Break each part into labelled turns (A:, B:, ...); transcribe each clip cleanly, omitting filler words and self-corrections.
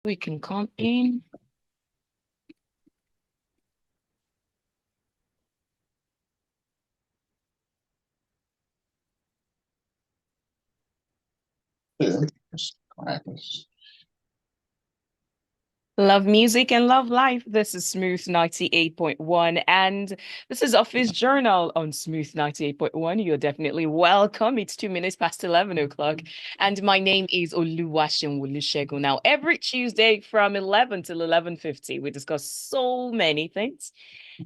A: We can come in. Love music and love life. This is Smooth 98.1, and this is Office Journal on Smooth 98.1. You're definitely welcome. It's 2 minutes past 11 o'clock, and my name is Oluwaseun. Now, every Tuesday from 11 till 11:50, we discuss so many things,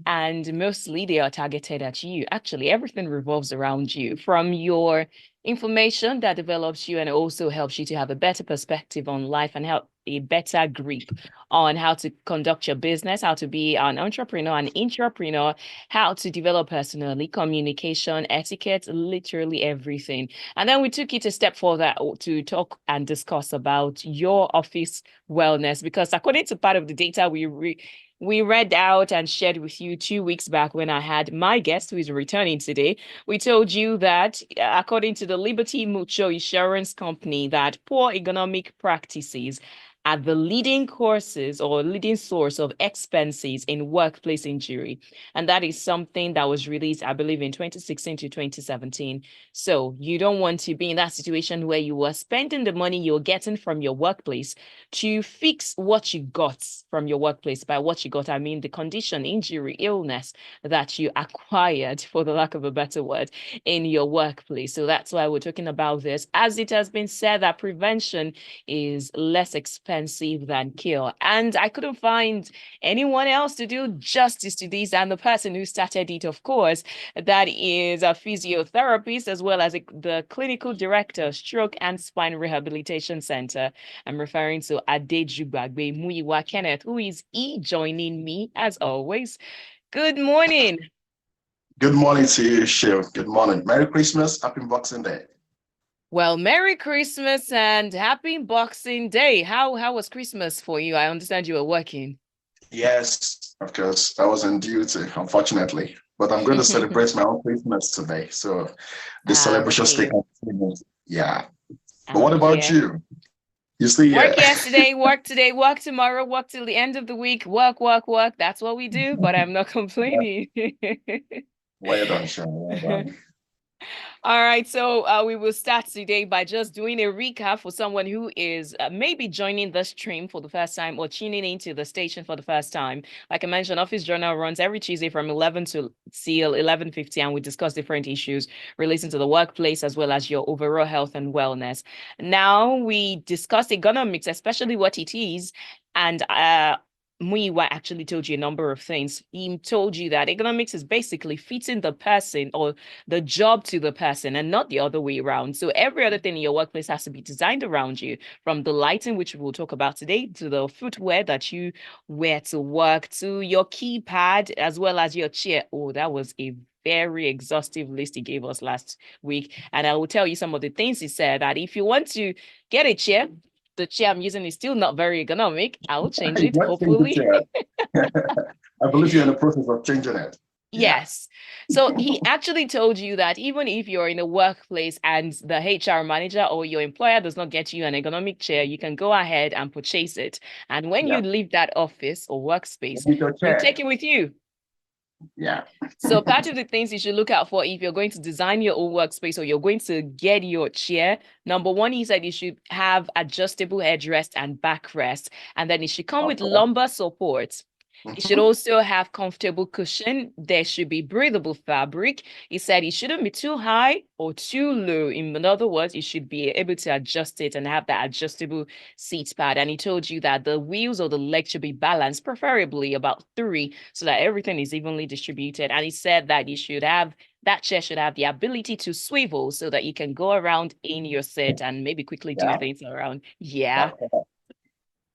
A: and mostly they are targeted at you. Actually, everything revolves around you, from your information that develops you and also helps you to have a better perspective on life and help a better grip on how to conduct your business, how to be an entrepreneur, an intrapreneur, how to develop personally, communication, etiquette, literally everything. And then we took it a step further to talk and discuss about your office wellness, because according to part of the data we read out and shared with you 2 weeks back when I had my guest who is returning today. We told you that according to the Liberty Mutual Insurance Company, that poor economic practices are the leading causes or leading source of expenses in workplace injury. And that is something that was released, I believe, in 2016 to 2017. So you don't want to be in that situation where you are spending the money you're getting from your workplace to fix what you got from your workplace. By what you got, I mean the condition, injury, illness that you acquired, for the lack of a better word, in your workplace. So that's why we're talking about this. As it has been said, that prevention is less expensive than cure. And I couldn't find anyone else to do justice to this. And the person who started it, of course, that is a physiotherapist as well as the clinical director, Stroke and Spine Rehabilitation Center. I'm referring to Adejugbabgbe Muyiwa Kenneth, who is joining me as always. Good morning.
B: Good morning to you, Shiv. Good morning. Merry Christmas. Happy Boxing Day.
A: Well, Merry Christmas and Happy Boxing Day. How was Christmas for you? I understand you were working.
B: Yes, of course. I was on duty, unfortunately. But I'm going to celebrate my own Christmas today. So the celebration still
A: Okay.
B: continues. Yeah. But what
A: I'm
B: about
A: here.
B: you? You still
A: Work
B: here?
A: yesterday, work today, work tomorrow, work till the end of the week. Work, work, work. That's what we do, but I'm not complaining.
B: Well done, Sean. Well done.
A: All right, so we will start today by just doing a recap for someone who is maybe joining the stream for the first time or tuning into the station for the first time. Like I mentioned, Office Journal runs every Tuesday from 11 to till 11:50, and we discuss different issues relating to the workplace as well as your overall health and wellness. Now we discuss ergonomics, especially what it is, and Muyiwa actually told you a number of things. He told you that economics is basically fitting the person or the job to the person and not the other way around. So every other thing in your workplace has to be designed around you, from the lighting, which we'll talk about today, to the footwear that you wear to work, to your keypad, as well as your chair. Oh, that was a very exhaustive list he gave us last week. And I will tell you some of the things he said, that if you want to get a chair, the chair I'm using is still not very ergonomic. I will change
B: You
A: it,
B: might change the
A: hopefully.
B: chair. I believe you're in the process of changing it. Yeah.
A: Yes. So he actually told you that even if you're in a workplace and the HR manager or your employer does not get you an ergonomic chair, you can go ahead and purchase it. And when you
B: Yeah.
A: leave that office or workspace,
B: With your
A: you
B: chair.
A: take it with you.
B: Yeah.
A: So part of the things you should look out for if you're going to design your own workspace or you're going to get your chair, number one, he said you should have adjustable headrest and backrest, and then it should come with
B: Okay.
A: lumbar support. It should
B: Mhm.
A: also have comfortable cushion. There should be breathable fabric. He said it shouldn't be too high or too low. In other words, you should be able to adjust it and have that adjustable seat pad. And he told you that the wheels or the legs should be balanced, preferably about three, so that everything is evenly distributed. And he said that you should have that chair should have the ability to swivel so that you can go around in your seat and maybe quickly do
B: Yeah.
A: things around. Yeah.
B: Okay.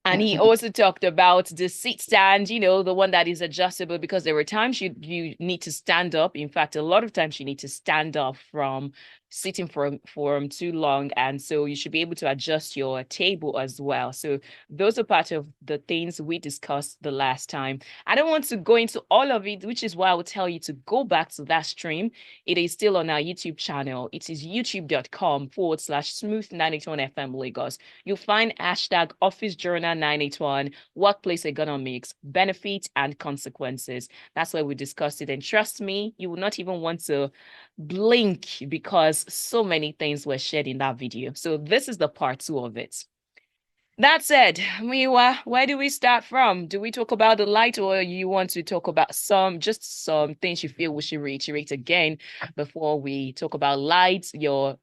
A: And he also talked about the seat stand, the one that is adjustable, because there were times you need to stand up. In fact, a lot of times you need to stand up from sitting for too long, and so you should be able to adjust your table as well. So those are part of the things we discussed the last time. I don't want to go into all of it, which is why I will tell you to go back to that stream. It is still on our YouTube channel. It is youtube.com/smooth981 FM Lagos. You'll find hashtag Office Journal 981 Workplace Ergonomics Benefits and Consequences. That's where we discussed it. And trust me, you will not even want to blink because so many things were shared in that video. So this is the part 2 of it. That said, Muyiwa, where do we start from? Do we talk about the light, or you want to talk about some things you feel we should reiterate again before we talk about lights, your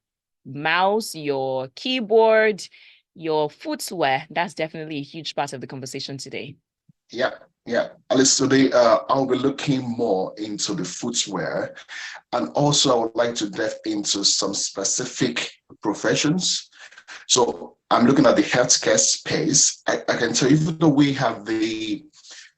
A: mouse, your keyboard, your footwear? That's definitely a huge part of the conversation today.
B: Yeah. At least today, I'll be looking more into the footwear, and also I would like to delve into some specific professions. So I'm looking at the healthcare space. I can tell you, even though we have the,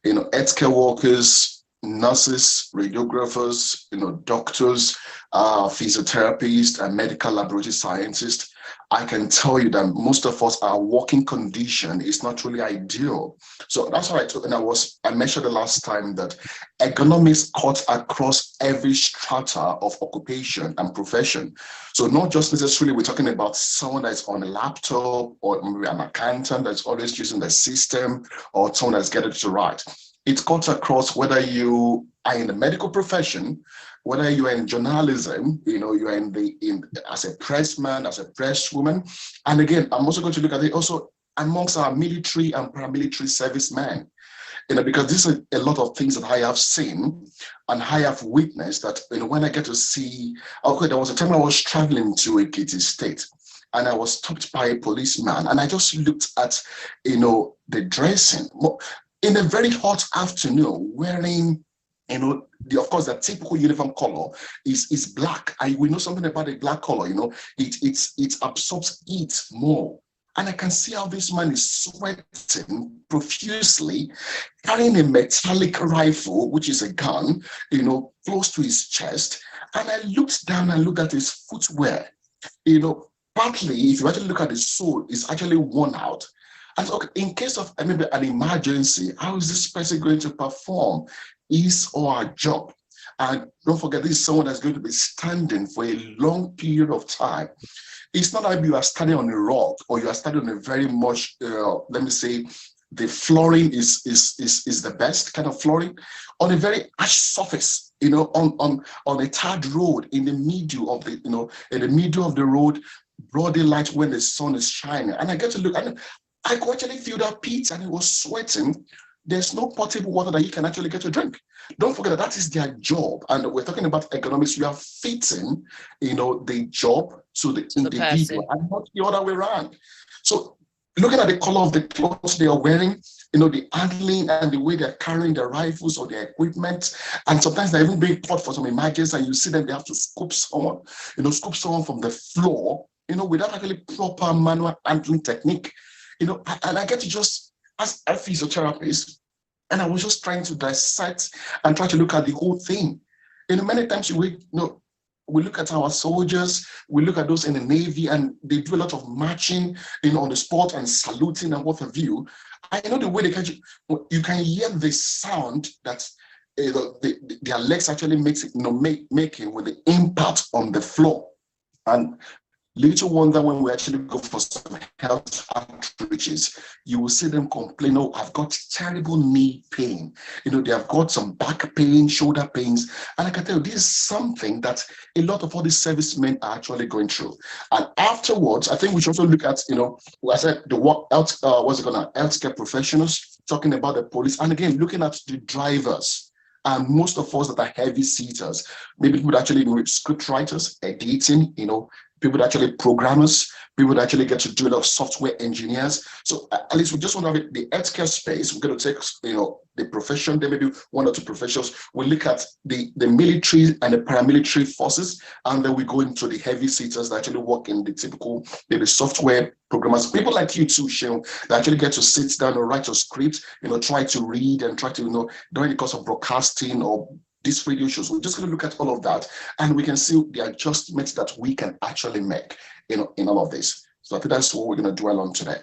B: healthcare workers, nurses, radiographers, doctors, physiotherapists, and medical laboratory scientists, I can tell you that most of us, our working condition is not really ideal. So that's what I took, and I mentioned the last time that ergonomics cuts across every strata of occupation and profession. So not just necessarily we're talking about someone that's on a laptop, or maybe an accountant that's always using the system, or someone that's getting to write. It cuts across whether you are in the medical profession, whether you are in journalism, you are as a pressman, as a presswoman. And again, I'm also going to look at it also amongst our military and paramilitary servicemen, because this is a lot of things that I have seen and I have witnessed that, when I get to see, okay, there was a time I was traveling to Ekiti State, and I was stopped by a policeman, and I just looked at, the dressing in a very hot afternoon, wearing, of course, the typical uniform color is black. We know something about the black color, it absorbs heat more. And I can see how this man is sweating profusely, carrying a metallic rifle, which is a gun, close to his chest. And I looked down and looked at his footwear. Partly, if you actually look at the sole, it's actually worn out. And so, okay, in case of maybe an emergency, how is this person going to perform his or her job? And don't forget, this is someone that's going to be standing for a long period of time. It's not like you are standing on a rock, or you are standing on a very much, let me say, the flooring is the best kind of flooring, on a very ash surface, on a tarred road in the middle of the, in the middle of the road, broad daylight when the sun is shining. And I get to look, and I could actually feel that Pete, and he was sweating. There's no potable water that you can actually get to drink. Don't forget that is their job. And we're talking about ergonomics. You are fitting, the job to the individual, and not the other way around. So looking at the color of the clothes they are wearing, the handling and the way they're carrying their rifles or their equipment, and sometimes they're even being caught for some emergency, and you see them, they have to scoop someone from the floor, without actually proper manual handling technique. And I get to just, as a physiotherapist, and I was just trying to dissect and try to look at the whole thing. Many times we look at our soldiers, we look at those in the Navy, and they do a lot of marching, on the spot and saluting and what have you. I know the way you can hear the sound that their legs actually making with the impact on the floor. And little wonder when we actually go for some health outreaches, you will see them complain, "Oh, I've got terrible knee pain. They have got some back pain, shoulder pains." And I can tell you, this is something that a lot of all these servicemen are actually going through. And afterwards, I think we should also look at, I said the healthcare professionals, talking about the police, and again, looking at the drivers. And most of us that are heavy seaters, maybe people actually script writers, editing, people that actually programmers, people that actually get to do a lot of software engineers. So at least we just want to have the healthcare space. We're going to take, the profession, there may be one or two professions. We look at the military and the paramilitary forces, and then we go into the heavy seaters that actually work in the typical, maybe software programmers. People like you too, Sean, that actually get to sit down and write a script, try to read and try to, during the course of broadcasting or these radio shows. We're just going to look at all of that, and we can see the adjustments that we can actually make, in all of this. So I think that's what we're going to dwell on today.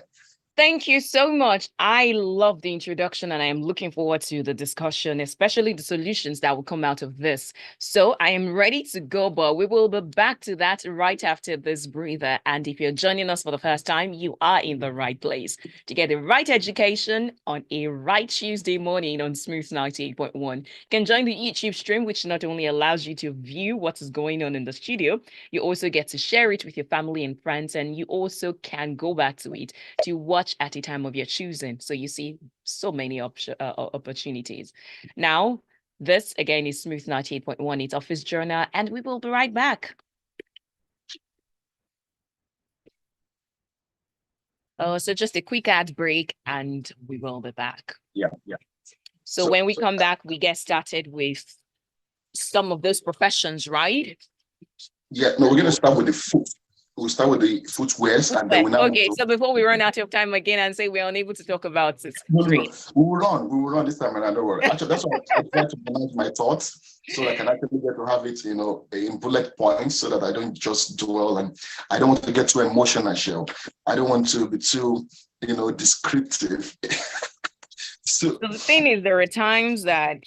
A: Thank you so much. I love the introduction and I am looking forward to the discussion, especially the solutions that will come out of this. So I am ready to go, but we will be back to that right after this breather. And if you're joining us for the first time, you are in the right place to get the right education on a right Tuesday morning on Smooth 98.1. You can join the YouTube stream, which not only allows you to view what is going on in the studio, you also get to share it with your family and friends, and you also can go back to it to watch at a time of your choosing. So you see so many opportunities. Now, this again is Smooth 98.1. It's Office Journal, and we will be right back. So just a quick ad break, and we will be back.
B: Yeah.
A: So when we come back, we get started with some of those professions, right?
B: Yeah, no, we're going to start with the foot. We'll start with the footwears, and then
A: okay. So before we run out of time again and say we're unable to talk about it,
B: no, we will run this time, and don't worry. Actually, that's why I try to manage my thoughts so I can actually get to have it, in bullet points, so that I don't just dwell, and I don't want to get too emotional. I don't want to be too, descriptive.
A: So the thing is, there are times that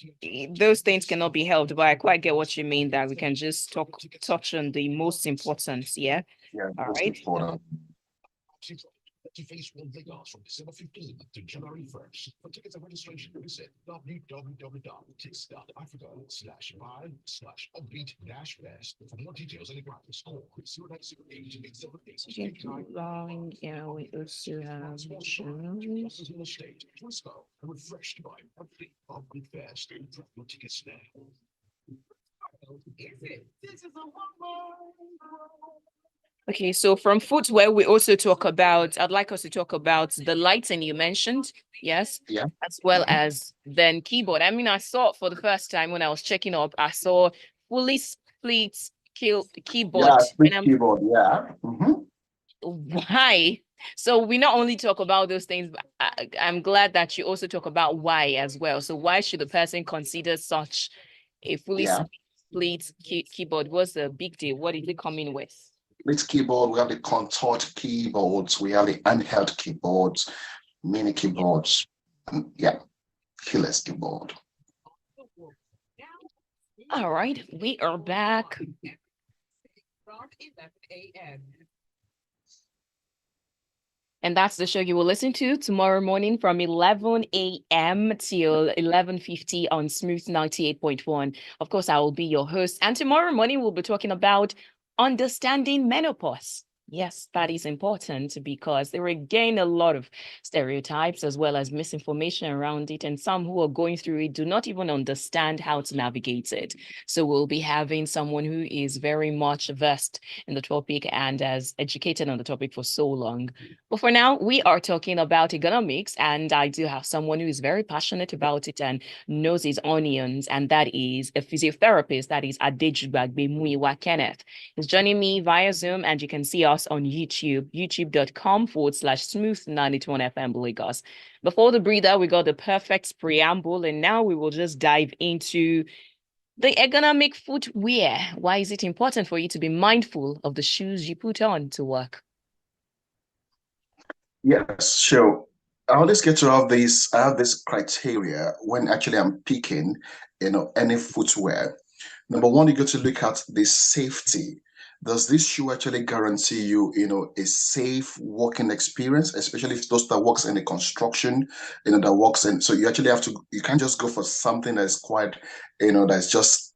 A: those things cannot be helped, but I quite get what you mean, that we can just touch on the most important. Yeah. All right.
B: Important.
C: To face one Vegas from December 15th to January 1st. For tickets and registration, visit www.tickstart.africa/buy/upbeat-fest. For more details and graphics, call 0908-878-878.
A: Yeah, we also have
C: State, Frisco, and refreshed by Upbeat Fest. Drop your tickets now.
A: Okay, so from footwear, we also talk about, I'd like us to talk about the lighting you mentioned, yes?
B: Yeah.
A: As well as then keyboard. I mean, I saw for the first time when I was checking up, I saw fully split keyboard.
B: Yeah, split keyboard, yeah.
A: Why? So we not only talk about those things, but I'm glad that you also talk about why as well. So why should a person consider such a fully split keyboard? What's the big deal? What is it coming with?
B: This keyboard, we have the contoured keyboards, we have the handheld keyboards, mini keyboards, and keyless keyboard.
A: All right, we are back.
D: From 11 a.m.
A: And that's the show you will listen to tomorrow morning from 11 a.m. till 11:50 on Smooth 98.1. Of course, I will be your host. And tomorrow morning, we'll be talking about understanding menopause. Yes, that is important because there are again a lot of stereotypes as well as misinformation around it. And some who are going through it do not even understand how to navigate it. So we'll be having someone who is very much versed in the topic and has educated on the topic for so long. But for now, we are talking about ergonomics, and I do have someone who is very passionate about it and knows his onions, and that is a physiotherapist, that is Adejugbabgbe Muyiwa Kenneth. He's joining me via Zoom, and you can see us on YouTube, youtube.com/smooth91FM Lagos. Before the breather, we got the perfect preamble, and now we will just dive into the ergonomic footwear. Why is it important for you to be mindful of the shoes you put on to work?
B: Yes, sure. I always get to have this. I have this criteria when actually I'm picking, any footwear. Number one, you got to look at the safety. Does this shoe actually guarantee you, a safe working experience, especially if those that works in the construction, that works in. So you actually have to. You can't just go for something that's quite, that's just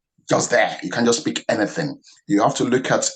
B: there. You can't just pick anything. You have to look at,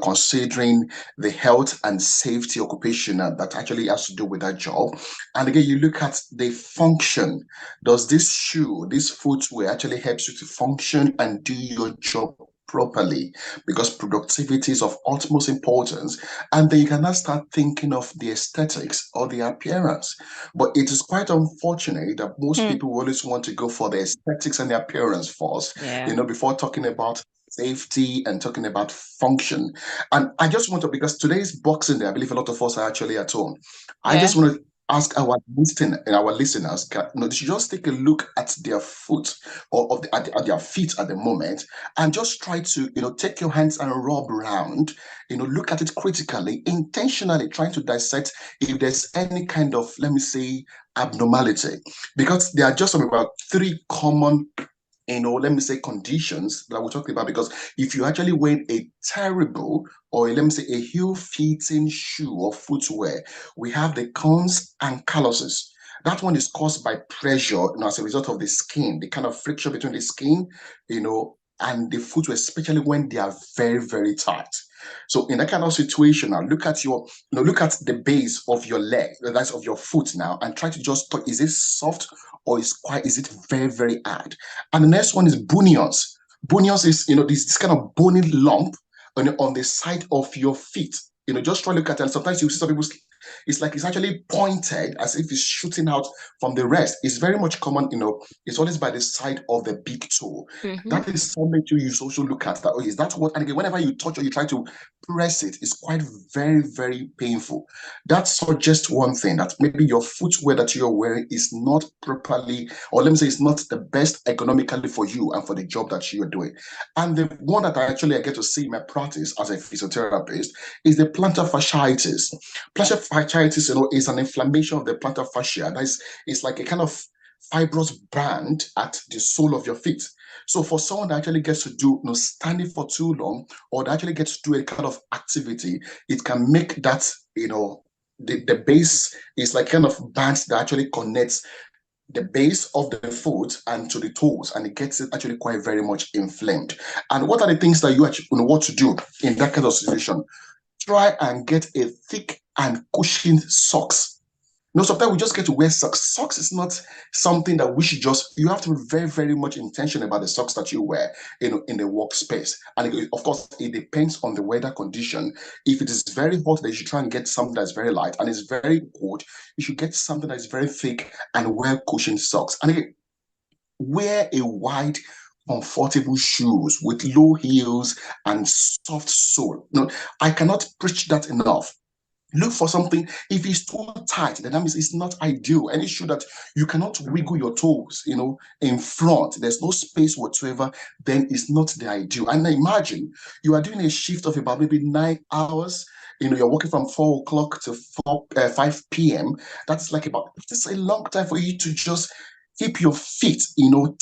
B: considering the health and safety occupation that actually has to do with that job. And again, you look at the function. Does this shoe, this footwear actually helps you to function and do your job properly? Because productivity is of utmost importance. And then you cannot start thinking of the aesthetics or the appearance. But it is quite unfortunate that most people always want to go for the aesthetics and the appearance first, before talking about safety and talking about function. And I just want to, because today's Boxing Day, I believe a lot of us are actually at home. I just want to ask our listeners, they should just take a look at their foot or at their feet at the moment, and just try to take your hands and rub around, look at it critically, intentionally trying to dissect if there's any kind of, let me say, abnormality, because there are just about three common let me say, conditions that we're talking about. Because if you actually wear a terrible, or let me say, a heel-fitting shoe or footwear, we have the cones and calluses. That one is caused by pressure, as a result of the skin, the kind of friction between the skin, and the footwear, especially when they are very, very tight. So in that kind of situation, now look at look at the base of your leg, that's of your foot now, and try to just touch, is it soft or is it very, very hard? And the next one is bunions. Bunions is this kind of bony lump on the side of your feet. Just try to look at it. And sometimes you see some people, it's like it's actually pointed as if it's shooting out from the rest. It's very much common, it's always by the side of the big toe. That is something to you also look at. That, is that what? And again, whenever you touch or you try to press it, it's quite very, very painful. That suggests one thing, that maybe your footwear that you're wearing is not properly, or let me say, it's not the best ergonomically for you and for the job that you're doing. And the one that I get to see in my practice as a physiotherapist is the plantar fasciitis. Plantar fasciitis, is an inflammation of the plantar fascia. It's like a kind of fibrous band at the sole of your feet. So for someone that actually gets to do standing for too long, or that actually gets to do a kind of activity, it can make that the base is like kind of bands that actually connects the base of the foot and to the toes, and it gets it actually quite very much inflamed. And what are the things that you actually what to do in that kind of situation? Try and get a thick and cushioned socks. Sometimes we just get to wear socks. Socks is not something that we should you have to be very, very much intentional about the socks that you wear, in the workspace. And of course, it depends on the weather condition. If it is very hot, then you should try and get something that's very light. And it's very cold, you should get something that's very thick and well-cushioned socks. And again, wear a wide, comfortable shoes with low heels and soft sole. I cannot preach that enough. Look for something. If it's too tight, then that means it's not ideal. Any shoe that you cannot wiggle your toes, in front, there's no space whatsoever, then it's not the ideal. And imagine you are doing a shift of about maybe 9 hours. You're working from 4 o'clock to 5 p.m. That's like it's a long time for you to just keep your feet,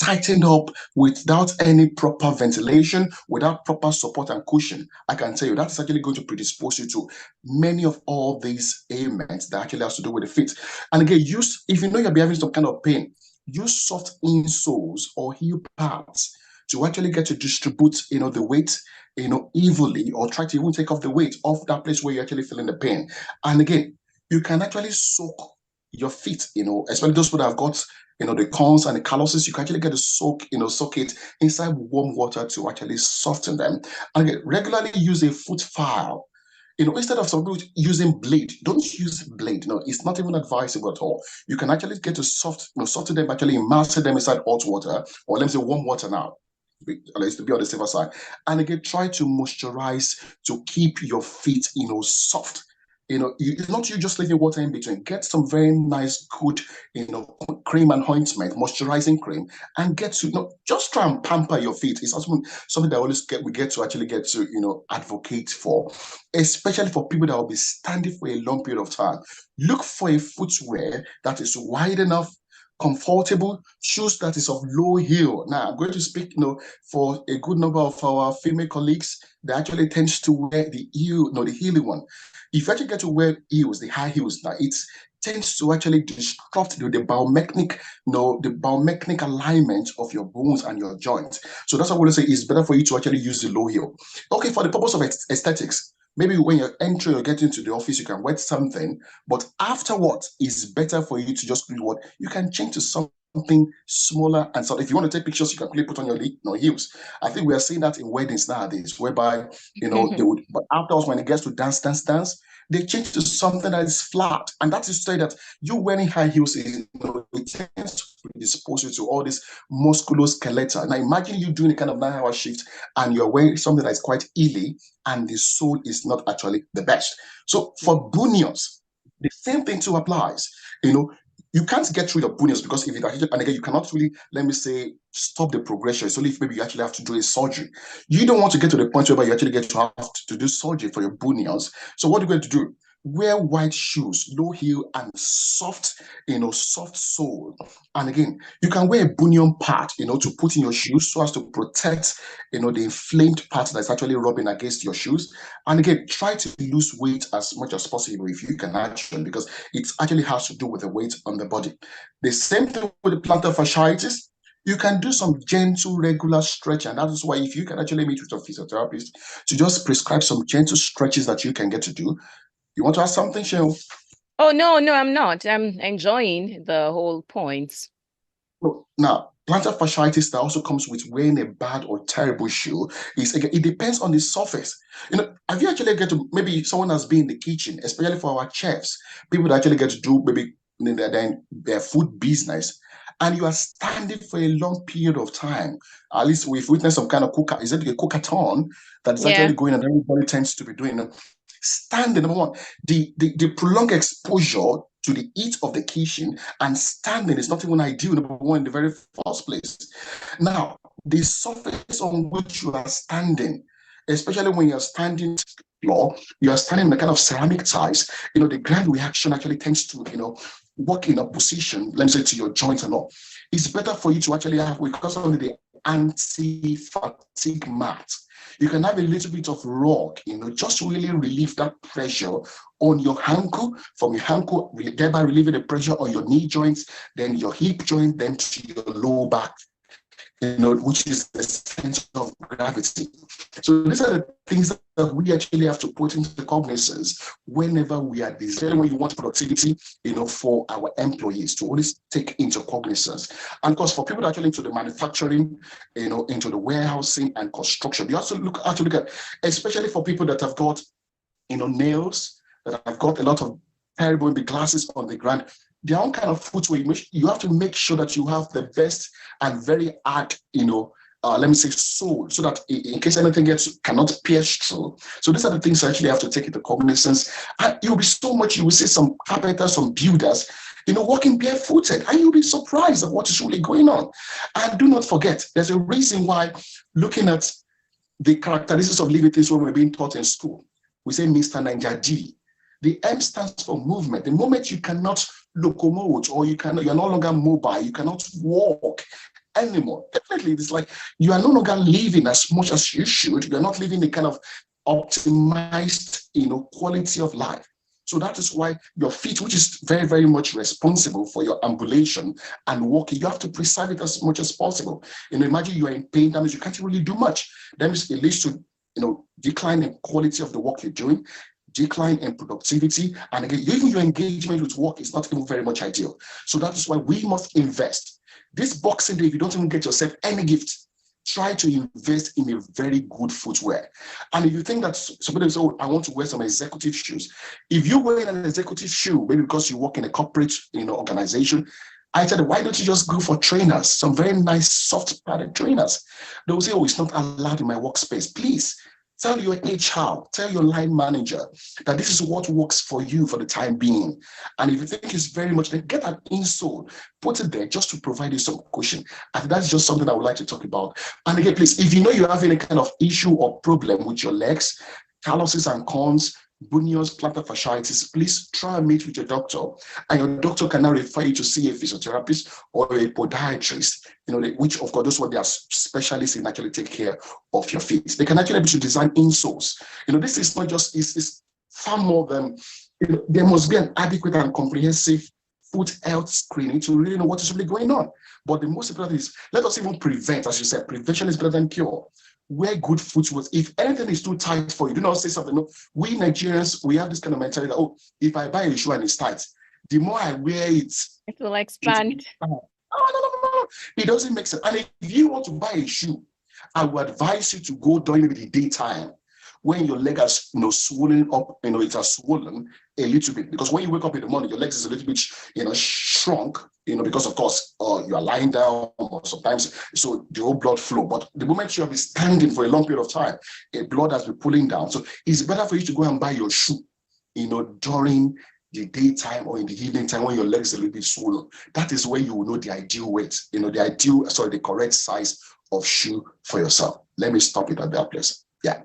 B: tightened up without any proper ventilation, without proper support and cushion. I can tell you that's actually going to predispose you to many of all these ailments that actually has to do with the feet. And again, if you know you're having some kind of pain, use soft insoles or heel pads to actually get to distribute, the weight, evenly, or try to even take off the weight off that place where you're actually feeling the pain. And again, you can actually soak your feet, especially those people that have got the corns and the calluses. You can actually get to soak it inside warm water to actually soften them. And again, regularly use a foot file. Instead of some people using blade, don't use blade. No, it's not even advisable at all. You can actually get to soften them, actually immerse them inside hot water, or let me say warm water now, at least to be on the safer side. And again, try to moisturize to keep your feet, soft. It's not you just leaving water in between. Get some very nice, good, cream and ointment, moisturizing cream, and get to, just try and pamper your feet. It's also something that we get to advocate for, especially for people that will be standing for a long period of time. Look for a footwear that is wide enough, comfortable, shoes that is of low heel. Now, I'm going to speak, for a good number of our female colleagues that actually tends to wear the heel, the heely one. If you actually get to wear heels, the high heels, now it tends to actually disrupt the biomechanic alignment of your bones and your joints. So that's what I want to say. It's better for you to actually use the low heel. Okay, for the purpose of aesthetics, maybe when you're entering or getting to the office, you can wear something, but afterwards, it's better for you to just do what you can change to something smaller. And so if you want to take pictures, you can quickly put on your heels. I think we are seeing that in weddings nowadays, whereby they would, but afterwards, when it gets to dance, they change to something that is flat. And that is to say that you wearing high heels it tends to predispose you to all this musculoskeletal. Now imagine you doing a kind of 9-hour shift and you're wearing something that is quite illy and the sole is not actually the best. So for bunions, the same thing too applies. You know, you can't get through your bunions because if it actually, and again, you cannot really, let me say, stop the progression. It's only if maybe you actually have to do a surgery. You don't want to get to the point where you actually get to have to do surgery for your bunions. So what are you going to do? Wear white shoes, low heel and soft, soft sole. And again, you can wear a bunion pad, to put in your shoes so as to protect, the inflamed part that's actually rubbing against your shoes. And again, try to lose weight as much as possible if you can actually, because it actually has to do with the weight on the body. The same thing with the plantar fasciitis. You can do some gentle, regular stretch, and that is why if you can actually meet with a physiotherapist to just prescribe some gentle stretches that you can get to do. You want to ask something, Cheryl?
A: Oh, no, I'm not. I'm enjoying the whole points.
B: Now, plantar fasciitis that also comes with wearing a bad or terrible shoe is, again, it depends on the surface. Have you actually get to, maybe someone has been in the kitchen, especially for our chefs, people that actually get to do maybe their food business, and you are standing for a long period of time. At least we've witnessed some kind of cooker. Is it a cookathon that is actually going and everybody tends to be doing? Standing, number one, the prolonged exposure to the heat of the kitchen and standing is not even ideal, number one, in the very first place. Now, the surface on which you are standing, especially when you're standing floor, you are standing in a kind of ceramic tiles, the ground reaction actually tends to, work in opposition, let me say, to your joint and all. It's better for you to actually have, because of the anti-fatigue mat. You can have a little bit of rock, just to really relieve that pressure on your ankle, from your ankle, thereby relieving the pressure on your knee joints, then your hip joint, then to your lower back, which is the center of gravity. So these are the things that we actually have to put into the cognizance whenever we are designing, when you want productivity, for our employees, to always take into cognizance. And of course, for people actually into the manufacturing, into the warehousing and construction, you also have to look at, especially for people that have got, nails, that have got a lot of terrible glasses on the ground, their own kind of footwear. You have to make sure that you have the best and very hard, let me say, sole, so that in case anything cannot pierce through. So these are the things you actually have to take into cognizance. And you'll be so much, you will see some carpenters, some builders, walking barefooted, and you'll be surprised at what is really going on. And do not forget, there's a reason why, looking at the characteristics of living things when we're being taught in school, we say Mr. Niger D. The M stands for movement. The moment you cannot locomote, or you're no longer mobile, you cannot walk anymore. Definitely, it's like you are no longer living as much as you should. You're not living the kind of optimized, quality of life. So that is why your feet, which is very, very much responsible for your ambulation and walking, you have to preserve it as much as possible. Imagine you are in pain, that means you can't really do much. That means it leads to, decline in quality of the work you're doing, decline in productivity, and again, even your engagement with work is not even very much ideal. So that is why we must invest. This Boxing Day, if you don't even get yourself any gift, try to invest in a very good footwear. And if you think that somebody says, oh, I want to wear some executive shoes, if you wear an executive shoe, maybe because you work in a corporate, organization, I said, why don't you just go for trainers, some very nice soft padded trainers? They will say, oh, it's not allowed in my workspace. Please tell your HR, tell your line manager that this is what works for you for the time being. And if you think it's very much, then get an insole, put it there just to provide you some cushion. And that's just something I would like to talk about. And again, please, if you know you have any kind of issue or problem with your legs, calluses and corns, bunions, plantar fasciitis, please try and meet with your doctor, and your doctor can now refer you to see a physiotherapist or a podiatrist, which of course those what they are specialists in actually take care of your feet. They can actually be to design insoles. This is not just, it's far more than, there must be an adequate and comprehensive foot health screening to really know what is really going on. But the most important is, let us even prevent, as you said, prevention is better than cure. Wear good footwear. If anything is too tight for you, do not say something. No, we Nigerians, we have this kind of mentality that, oh, if I buy a shoe and it's tight, the more I wear it,
A: it will expand.
B: No. It doesn't make sense. And if you want to buy a shoe, I would advise you to go during the daytime when your leg has swollen up, it has swollen a little bit. Because when you wake up in the morning, your legs is a little bit, shrunk, because of course you are lying down or sometimes, so the whole blood flow. But the moment you have been standing for a long period of time, blood has been pulling down. So it's better for you to go and buy your shoe, during the daytime or in the evening time when your legs are a little bit swollen. That is where you will know the ideal weight, the correct size of shoe for yourself. Let me stop it at that place. Yeah.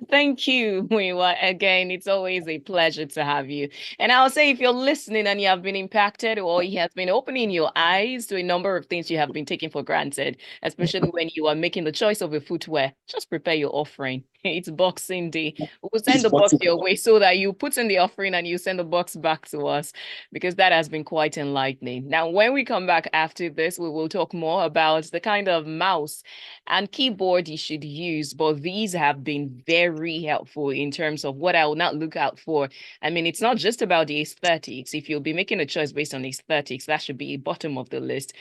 A: Thank you, Muyiwa. Again, it's always a pleasure to have you. And I'll say if you're listening and you have been impacted or he has been opening your eyes to a number of things you have been taking for granted, especially when you are making the choice of a footwear, just prepare your offering. It's Boxing Day. We'll send
B: It's
A: the box
B: possible.
A: your way so that you put in the offering and you send the box back to us because that has been quite enlightening. Now, when we come back after this, we will talk more about the kind of mouse and keyboard you should use, but these have been very helpful in terms of what I will not look out for. I mean, it's not just about the aesthetics. If you'll be making a choice based on aesthetics, that should be bottom of the list.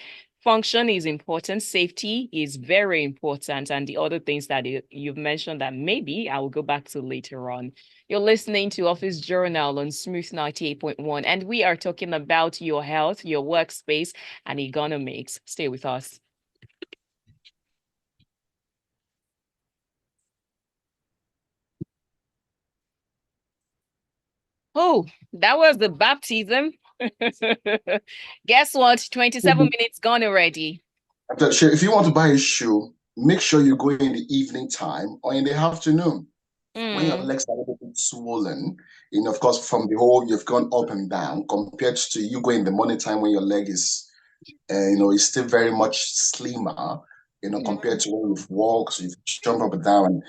A: Function is important. Safety is very important. And the other things that you've mentioned that maybe I will go back to later on. You're listening to Office Journal on Smooth 98.1, and we are talking about your health, your workspace, and ergonomics. Stay with us. Oh, that was the baptism. Guess what? 27 minutes gone already.
B: If you want to buy a shoe, make sure you go in the evening time or in the afternoon when your legs are a little bit swollen. Of course, from the whole, you've gone up and down compared to you going in the morning time when your leg is still very much slimmer, compared to when you've walked, you've jumped up and down.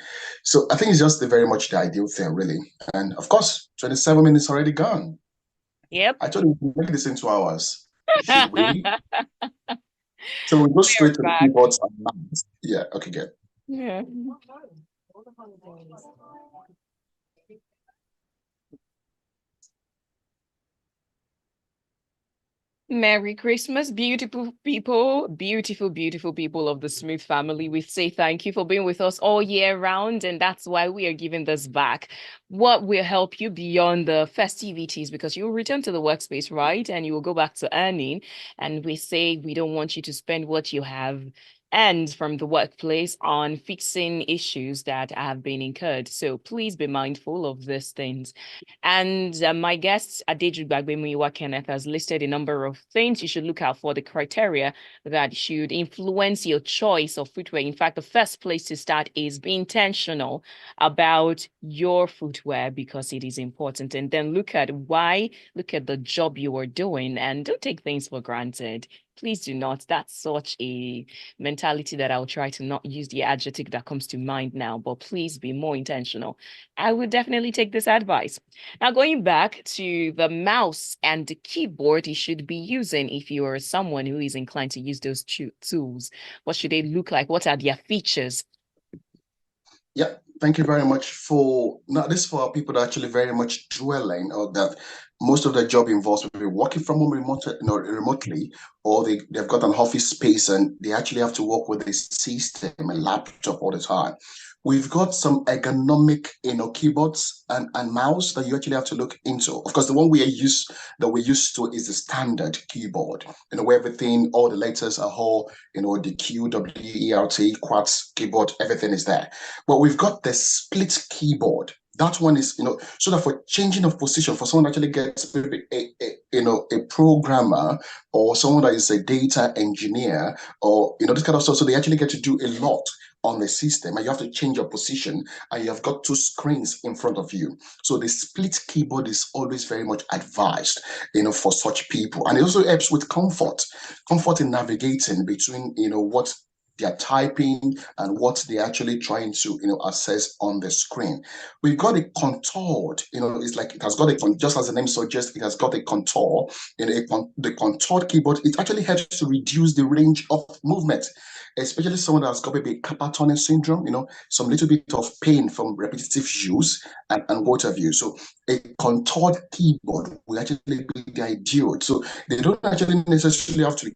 B: So I think it's just very much the ideal thing, really. And of course, 27 minutes already gone.
A: Yep.
B: I thought we could make this in 2 hours. Should we? So we go straight to the
A: Back.
B: keyboards and mouse. Yeah, okay, good.
A: Yeah. Merry Christmas, beautiful people, beautiful, beautiful people of the Smooth family. We say thank you for being with us all year round, and that's why we are giving this back. What will help you beyond the festivities, because you will return to the workspace, right? And you will go back to earning. And we say we don't want you to spend what you have earned from the workplace on fixing issues that have been incurred. So please be mindful of these things. And my guest, Adejugbabgbe Muyiwa Kenneth, has listed a number of things you should look out for, the criteria that should influence your choice of footwear. In fact, the first place to start is be intentional about your footwear because it is important. And then look at the job you are doing, and don't take things for granted. Please do not. That's such a mentality that I'll try to not use the adjective that comes to mind now, but please be more intentional. I would definitely take this advice. Now, going back to the mouse and the keyboard you should be using if you are someone who is inclined to use those tools, what should they look like? What are their features?
B: Yeah, thank you very much for not this for people that are actually very much dwelling or that most of their job involves maybe working from home remotely, or they've got an office space and they actually have to work with a system, a laptop all the time. We've got some ergonomic, keyboards and mouse that you actually have to look into. Of course, the one we're used to is the standard keyboard, where everything, all the letters are all, the Q, W, E, R, T, quartz keyboard, everything is there. But we've got the split keyboard. That one is, so that for changing of position, for someone actually gets maybe a programmer or someone that is a data engineer or, this kind of stuff. So they actually get to do a lot on the system and you have to change your position and you have got two screens in front of you. So the split keyboard is always very much advised, for such people. And it also helps with comfort in navigating between, what they're typing and what they're actually trying to assess on the screen. We've got a contoured, it's like it has got just as the name suggests, it has got a contour. The contoured keyboard, it actually helps to reduce the range of movement, especially someone that's got maybe carpal tunnel syndrome, some little bit of pain from repetitive use and what have you. So a contoured keyboard will actually be the ideal. So they don't actually necessarily have to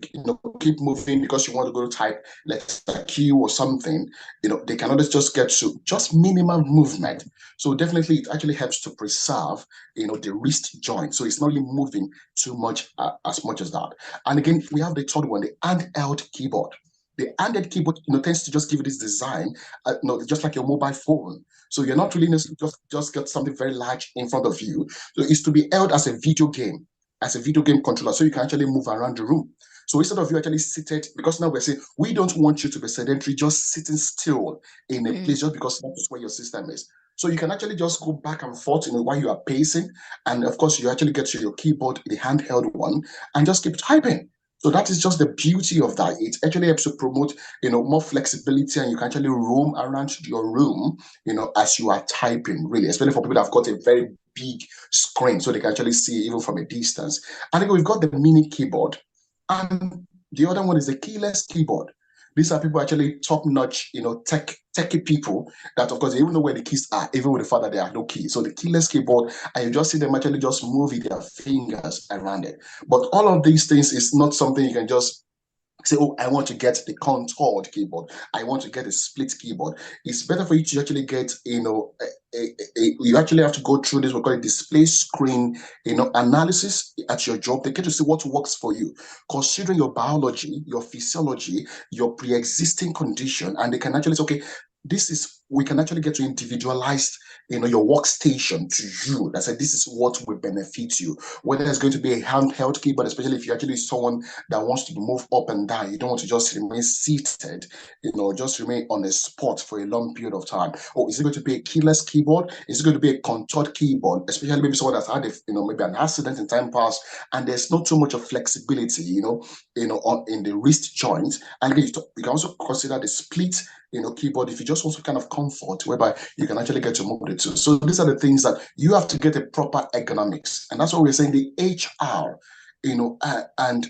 B: keep moving because you want to go to type letter Q or something. They can always just get to just minimal movement. So definitely it actually helps to preserve the wrist joint. So it's not really moving too much as much as that. And again, we have the third one, the handheld keyboard. The handheld keyboard, tends to just give you this design, just like your mobile phone. So you're not really necessarily just get something very large in front of you. So it's to be held as a video game, controller, so you can actually move around the room. So instead of you actually seated, because now we're saying we don't want you to be sedentary, just sitting still in a place just because that's where your system is. So you can actually just go back and forth, while you are pacing, and of course you actually get to your keyboard, the handheld one, and just keep typing. So that is just the beauty of that. It actually helps to promote, more flexibility, and you can actually roam around your room, as you are typing, really, especially for people that have got a very big screen so they can actually see even from a distance. And then we've got the mini keyboard, and the other one is the keyless keyboard. These are people actually top-notch, techie people that, of course, they even know where the keys are, even with the fact that there are no keys. So the keyless keyboard, and you just see them actually just moving their fingers around it. But all of these things is not something you can just say, oh, I want to get the contoured keyboard. I want to get a split keyboard. It's better for you to actually get, you actually have to go through this, we call it display screen, analysis at your job. They get to see what works for you, considering your biology, your physiology, your pre-existing condition, and they can actually say, okay, we can actually get to individualized, your workstation to you. That said, this is what will benefit you. Whether it's going to be a handheld keyboard, especially if you're actually someone that wants to move up and down, you don't want to just remain seated, just remain on a spot for a long period of time. Or is it going to be a keyless keyboard? Is it going to be a contoured keyboard? Especially maybe someone that's had maybe an accident in time past, and there's not too much of flexibility, in the wrist joint. And again, you can also consider the split keyboard if you just want to kind of comfort, whereby you can actually get to move the two. So these are the things that you have to get a proper ergonomics, and that's what we're saying. The HR, and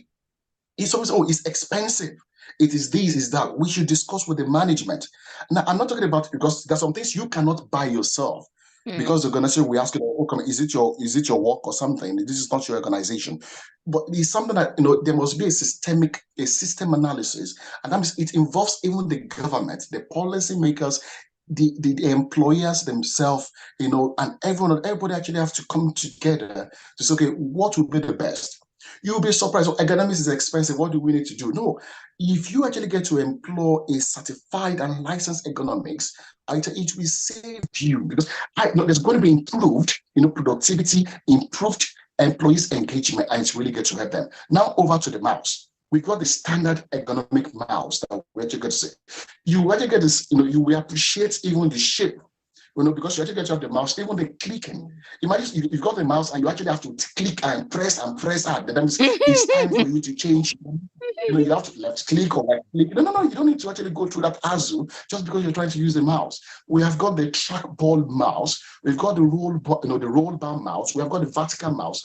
B: it's always, it's expensive. It is this, is that. We should discuss with the management. Now, I'm not talking about, because there's some things you cannot buy yourself. Because they're gonna say, we ask you, okay, is it your work or something? This is not your organization. But it's something that there must be a system analysis, and that means it involves even the government, the policy makers, the employers themselves, and everybody actually have to come together to say, okay, what would be the best? You'll be surprised. So ergonomics is expensive. What do we need to do? No, if you actually get to employ a certified and licensed ergonomics, it will save you, because there's going to be improved, productivity, improved employees' engagement, and it's really good to have them. Now over to the mouse. We got the standard ergonomic mouse that we actually get to say. You actually get this, you will appreciate even the shape, because you actually get to have the mouse, even the clicking. Imagine you've got the mouse and you actually have to click and press hard. Then it's time for you to change. You have to left click or right click. No, you don't need to actually go through that hassle just because you're trying to use the mouse. We have got the trackball mouse. We've got the roll bar mouse. We have got the vertical mouse.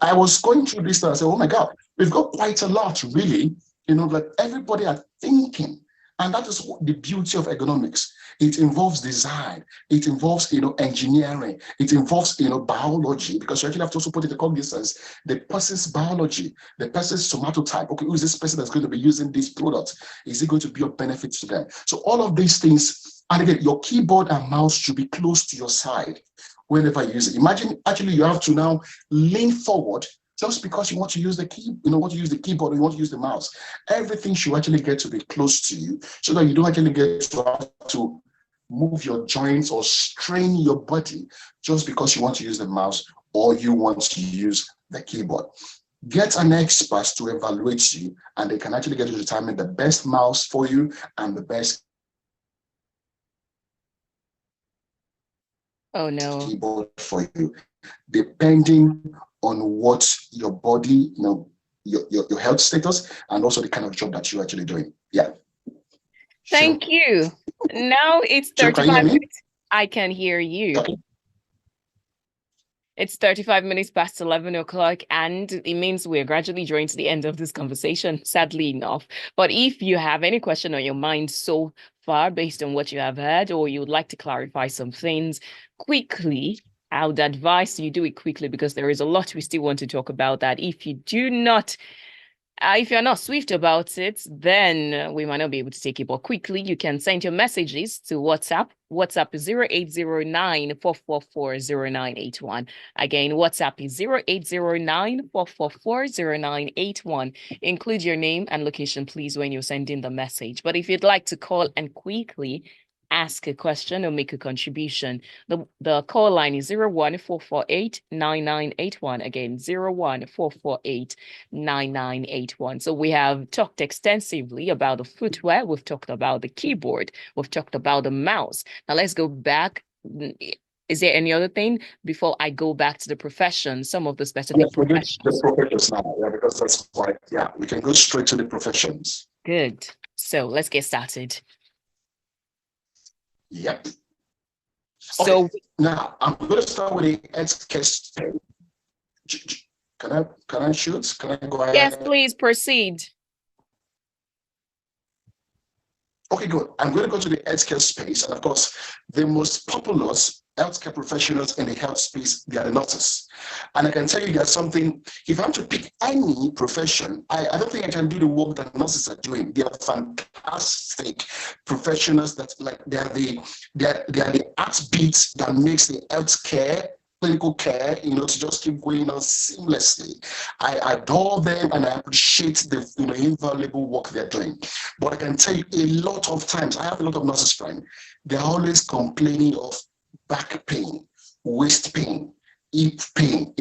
B: I was going through this and I said, oh my God, we've got quite a lot, really. That everybody are thinking. And that is the beauty of ergonomics. It involves design. It involves, engineering. It involves, biology, because you actually have to also put in the cognizance, the person's biology, the person's somatotype. Okay, who is this person that's going to be using this product? Is it going to be of benefit to them? So all of these things, and again, your keyboard and mouse should be close to your side whenever you use it. Imagine actually you have to now lean forward just because you want to use the key, want to use the keyboard, or you want to use the mouse. Everything should actually get to be close to you, so that you don't actually get to have to move your joints or strain your body just because you want to use the mouse or you want to use the keyboard. Get an expert to evaluate you, and they can actually get to determine the best mouse for you and the best keyboard for you, depending on what your body, your health status, and also the kind of job that you're actually doing. Yeah.
A: Thank you. Now it's 35 minutes. I can hear you.
B: Okay.
A: It's 35 minutes past 11 o'clock, and it means we're gradually drawing to the end of this conversation, sadly enough. But if you have any question on your mind so far based on what you have heard, or you would like to clarify some things quickly, I would advise you do it quickly, because there is a lot we still want to talk about that. If you do not If you're not swift about it, then we might not be able to take it. But quickly, you can send your messages to WhatsApp. WhatsApp is 0809-444-0981. Again, WhatsApp is 0809-444-0981. Include your name and location, please, when you're sending the message. But if you'd like to call and quickly ask a question or make a contribution, the call line is 01448-9981. Again, 01448-9981. So we have talked extensively about the footwear. We've talked about the keyboard. We've talked about the mouse. Now let's go back. Is there any other thing before I go back to the profession, some of the specific
B: Yes, we get the
A: professions?
B: professions now, yeah, because that's quite, yeah, we can go straight to the professions.
A: Good. So let's get started.
B: Yep.
A: So
B: Okay, now I'm going to start with the healthcare space. Can I shoot? Can I go ahead?
A: yes, please proceed.
B: Okay, good. I'm going to go to the healthcare space, and of course, the most popular healthcare professionals in the health space, they are the nurses. And I can tell you there's something, if I'm to pick any profession, I don't think I can do the work that nurses are doing. They are fantastic professionals that they are the heartbeats that makes the healthcare clinical care, to just keep going on seamlessly. I adore them and I appreciate the invaluable work they're doing. But I can tell you a lot of times, I have a lot of nurses friends, they're always complaining of back pain, waist pain, hip pain.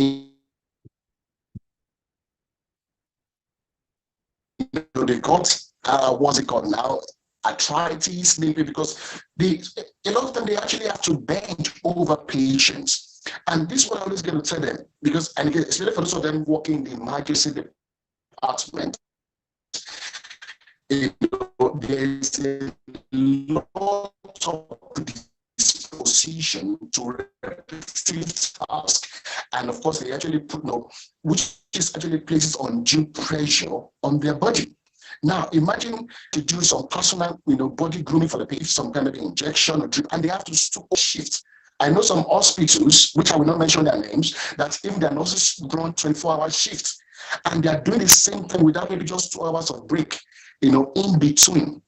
B: They got what's it called now? Arthritis, maybe, because a lot of them they actually have to bend over patients. And this is what I always going to tell them, because, and again, especially for those of them working in the emergency department, there's a lot of disposition to repetitive task, and of course they actually put which is actually places undue pressure on their body. Now imagine to do some personal body grooming for the patient, some kind of injection or drip, and they have to shift. I know some hospitals, which I will not mention their names, that even their nurses run 24-hour shifts, and they are doing the same thing without maybe just 2 hours of break, in between,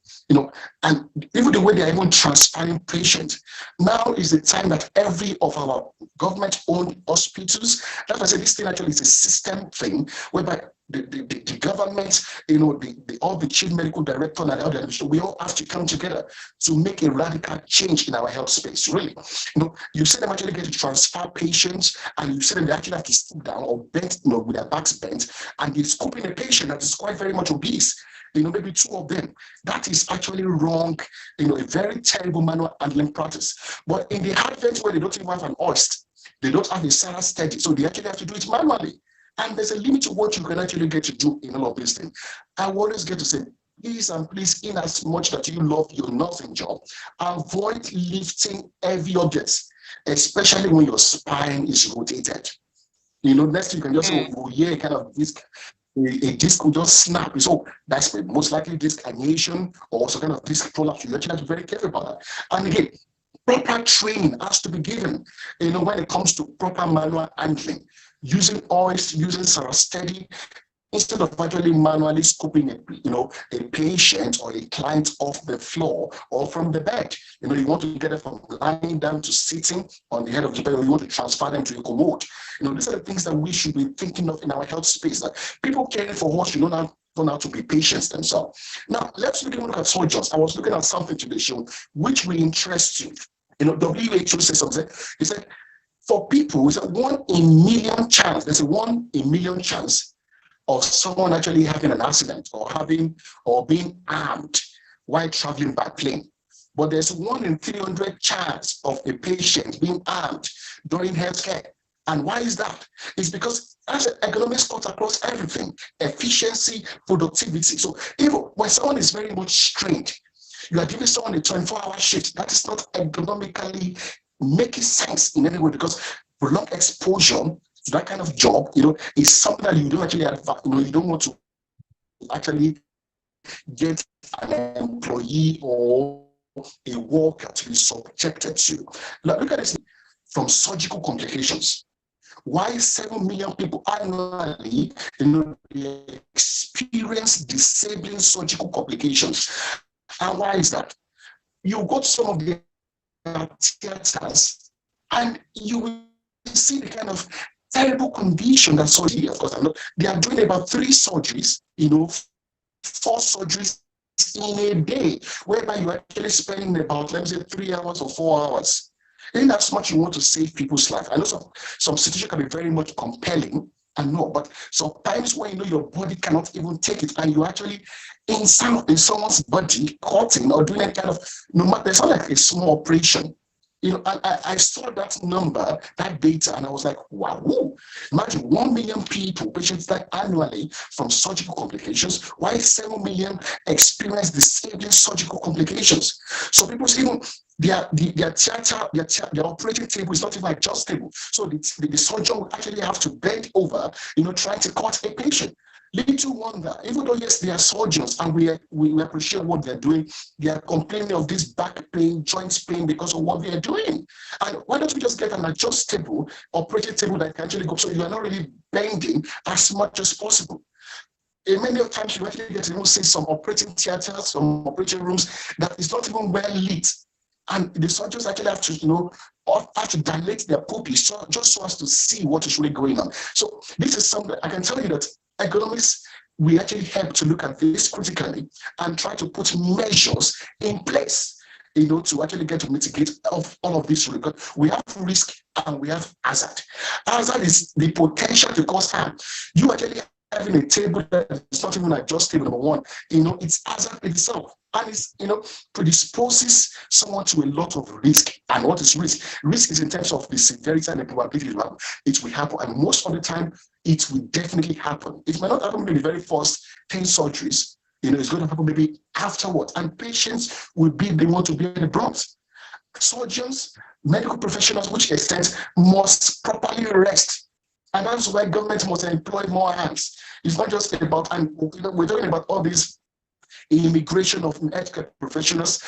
B: and even the way they are even transferring patients. Now is the time that every of our government-owned hospitals, that's why I say this thing actually is a system thing, whereby the government, all the chief medical director and all the administration, we all have to come together to make a radical change in our health space. Really, you see them actually get to transfer patients, and you see them they actually have to sit down or bend, with their backs bent, and they're scooping a patient that is quite very much obese. Maybe 2 of them. That is actually wrong, a very terrible manual handling practice. But in the advent where they don't even have an hoist, they don't have a Sarah steady, so they actually have to do it manually. And there's a limit to what you can actually get to do in all of these things. I always get to say, please and please, in as much that you love your nursing job, avoid lifting heavy objects, especially when your spine is rotated. Next you can just say, oh yeah, kind of disc. A disc will just snap. So that's most likely disc herniation or some kind of disc prolapse. You actually have to be very careful about that. And again, proper training has to be given, when it comes to proper manual handling, using hoist, using Sarah steady, instead of actually manually scooping a patient or a client off the floor or from the bed. You want to get it from lying down to sitting on the head of the bed, or you want to transfer them to a commode. These are the things that we should be thinking of in our health space. That people caring for us, turn out to be patients themselves. Now, let's look at surgeons. I was looking at something today show which will interest you. WHO says something. He said, for people, it's a 1 in million chance. There's a 1 in million chance of someone actually having an accident or being armed while traveling by plane. But there's 1 in 300 chance of a patient being armed during healthcare. And why is that? It's because as ergonomics cuts across everything, efficiency, productivity. So even when someone is very much strained, you are giving someone a 24-hour shift, that is not ergonomically making sense in any way, because prolonged exposure to that kind of job, is something that you don't actually you don't want to actually get an employee or a worker to be subjected to. Look at this, from surgical complications. why 7 million people annually, they experience disabling surgical complications. And why is that? You go to some of the theaters and you will see the kind of terrible condition that surgery, of course, they are doing about 3 surgeries, 4 surgeries in a day, whereby you're actually spending about, let me say, 3 hours or 4 hours. Isn't that so much you want to save people's life? I know some situations can be very much compelling, and no, but sometimes when your body cannot even take it, and you actually in someone's body cutting or doing any kind of, no matter, it's not like a small operation. I saw that number, that data, and I was like, wow, imagine 1 million patients die annually from surgical complications, while 7 million experience disabling surgical complications. So people even their operating table is not even adjustable. So the surgeon will actually have to bend over, trying to cut a patient. Little wonder, even though yes, they are surgeons and we appreciate what they're doing, they are complaining of this back pain, joint pain because of what they are doing. And why don't we just get an adjustable operating table that can actually go, so you are not really bending as much as possible. In many times, you actually get to see some operating theaters, some operating rooms that is not even well lit. And the surgeons actually have to dilate their pupils just so as to see what is really going on. So this is something I can tell you that Ergonomics, we actually help to look at this critically and try to put measures in place, to actually get to mitigate all of this. We have risk and we have hazard. Hazard is the potential to cause harm. You actually having a table that is not even adjustable, number one, it's hazard itself. And it's, predisposes someone to a lot of risk. And what is risk? Risk is in terms of the severity and the probability it will happen. And most of the time, it will definitely happen. It might not happen in the very first 10 surgeries. It's going to happen maybe afterwards. And patients will be the one to be the brunt. Surgeons, medical professionals, which extent, must properly rest. And that's why government must employ more hands. It's not just about, and we're talking about all these immigration of healthcare professionals.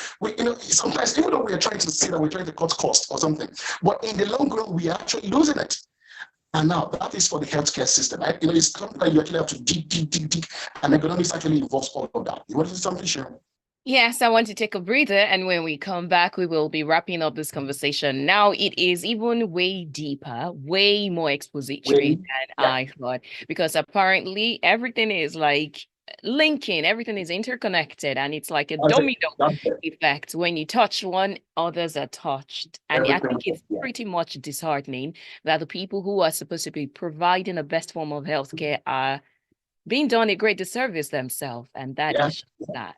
B: Sometimes, even though we are trying to say that we're trying to cut costs or something, but in the long run, we are actually losing it. And now that is for the healthcare system. Right? It's something that you actually have to dig, and economics actually involves all of that. You want to say something, Sharon?
A: Yes, I want to take a breather, and when we come back, we will be wrapping up this conversation. Now, it is even way deeper, way more expository than I thought, because apparently everything is like linking, everything is interconnected, and it's like a domino effect. When you touch one, others are touched. And I think it's pretty much disheartening that the people who are supposed to be providing the best form of healthcare are being done a great disservice themselves, and that is just that.